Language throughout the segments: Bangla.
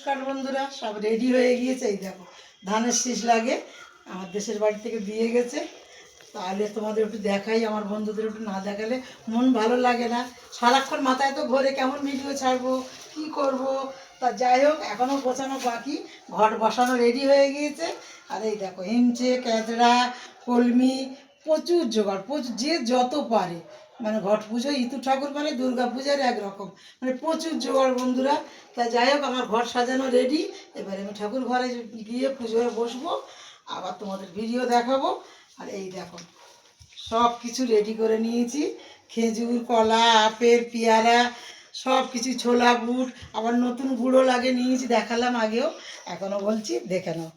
নমস্কার বন্ধুরা, সব রেডি হয়ে গিয়েছে। এই দেখো ধানের শীষ লাগে, আমার দেশের বাড়ি থেকে দিয়ে গেছে। তাহলে তোমাদের একটু দেখাই, আমার বন্ধুদের একটু না দেখালে মন ভালো লাগে না। সারাক্ষণ মাথায় তো ঘরে কেমন ভিডিও ছাড়বো, কি করব। তা যাই হোক, এখনও গোছানো বাকি, ঘর বসানো রেডি হয়ে গিয়েছে। আর এই দেখো হিমচে, ক্যাচড়া, কলমি, প্রচুর জোগাড়, প্রচুর যে যত পারে। মানে ঘট পুজো, ইতু ঠাকুর মানে দুর্গা পূজার একরকম, মানে প্রচুর জোগাড় বন্ধুরা। তা যাই হোক, আমার ঘর সাজানো রেডি। এবারে আমি ঠাকুর ঘরে গিয়ে পুজোয় বসবো, আবার তোমাদের ভিডিও দেখাবো। আর এই দেখো সব কিছু রেডি করে নিয়েছি, খেজুর, কলা, আপেল, পেয়ারা, সব কিছু, ছোলা বুট, আবার নতুন গুঁড়ো লাগে নিয়েছি, দেখালাম আগেও, এখনও বলছি দেখে নাও।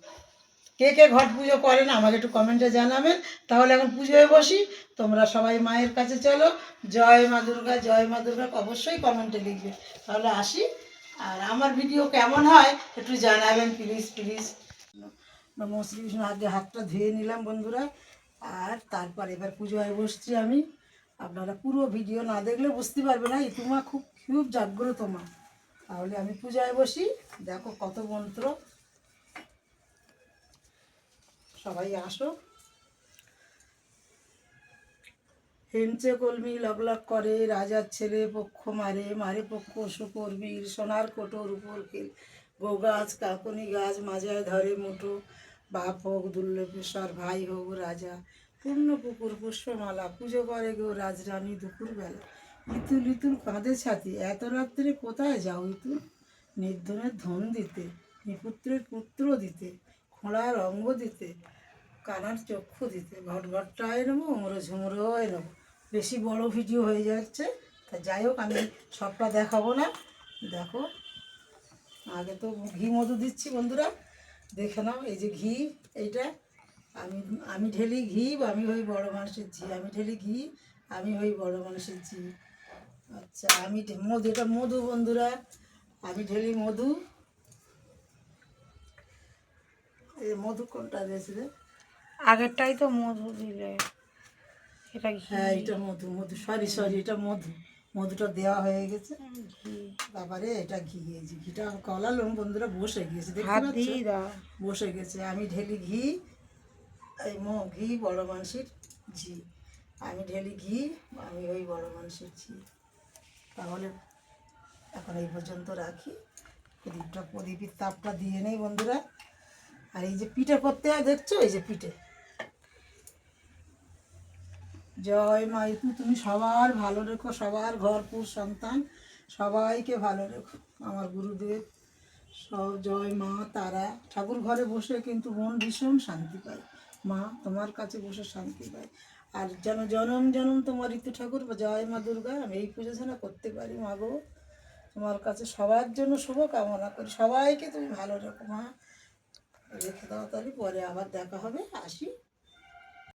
কে কে ঘট পুজো করেন আমাকে একটু কমেন্টে জানাবেন। তাহলে এখন পুজোয় বসি, তোমরা সবাই মায়ের কাছে চলো। জয় মা দুর্গা, জয় মা দুর্গা অবশ্যই কমেন্টে লিখবে। তাহলে আসি, আর আমার ভিডিও কেমন হয় একটু জানাবেন প্লিজ প্লিজ। নমঃ শ্রী বিষ্ণু, আগে হাতটা ধুয়ে নিলাম বন্ধুরা। আর তারপর এবার পুজোয় বসছি আমি। আপনারা পুরো ভিডিও না দেখলে বুঝতে পারবে না, ইতুমা খুব খুব জাগ্রত মা। তাহলে আমি পূজায় বসি, দেখো কত মন্ত্র, সবাই আসো। হেমচে কলমি লগলগ করে, রাজার ছেলে পক্ষ মারে, মারে পক্ষ সুকর্মীর, সোনার কোটোর উপর খেল, বউ গাছ কাকনি গাছ মাজায় ধরে মুঠো, বাপ হোক দুর্লভেশ্বর, ভাই হোক রাজা, পূর্ণ পুকুর পুষ্পমালা, পুজো করে গো রাজরানী দুপুরবেলা, ইতুল ইতুল কাঁধে ছাতি, এত রাত্রে কোথায় যাও ইতুল, নির্ধনের ধন দিতে, নিপুত্রের পুত্র দিতে, খোঁড়ার অঙ্গ দিতে, কানার চক্ষু দিতে, ঘট ঘটটায় নেবো, ওমরো ঝুমরোয় নেবো। বেশি বড় ভিডিও হয়ে যাচ্ছে, তা যাই হোক আমি সবটা দেখাবো না। দেখো আগে তো ঘি মধু দিচ্ছি বন্ধুরা, দেখে নাও। এই যে ঘি, এইটা আমি আমি ঢেলি ঘি, আমি হই বড় মানুষের ঝি, আমি ঢেলি ঘি, আমি হই বড় মানুষের ঝি। আচ্ছা আমি মধু, এটা মধু বন্ধুরা, আমি ঢেলি মধু। এই মধু কোনটা দিয়েছে রে? আগেরটাই তো মধু দিলে, এটা ঘি। হ্যাঁ এটা মধু, মধু সরি সরি, এটা মধু, মধুটা দেওয়া হয়ে গেছে। ঘি তারপরে এটা ঘি, এই যে ঘিটা কলালুম বন্ধুরা, বসে গিয়েছে দেখতে হাত পাচ্ছ, দিয়ে দাও। বসে গেছে। আমি ঢেলি ঘি, এই ঘি বড় মানুষের ঘি, আমি ঢেলি ঘি, আমি ওই বড় মানুষের ঘি। তাহলে এখন এই পর্যন্ত রাখি, প্রদীপের তাপটা দিয়ে নেই বন্ধুরা। আর এই যে পিঠে করতে হয় দেখছো, এই যে পিঠে। জয় মা ইতু, তুমি সবার ভালো রেখো, সবার ঘরপুর সন্তান সবাইকে ভালো রেখো, আমার গুরুদেব সব। জয় মা তারা, ঠাকুর ঘরে বসে কিন্তু মন ভীষণ শান্তি পায়, মা তোমার কাছে বসে শান্তি পায়। আর যেন জনম জনম তোমার ঋতু ঠাকুর, জয় মা দুর্গা, আমি এই পুজো যেন করতে পারি মা গো। তোমার কাছে সবার জন্য শুভ কামনা করি, সবাইকে তুমি ভালো রেখো মা। রেখে দাও, তাহলে পরে আবার দেখা হবে, আসি।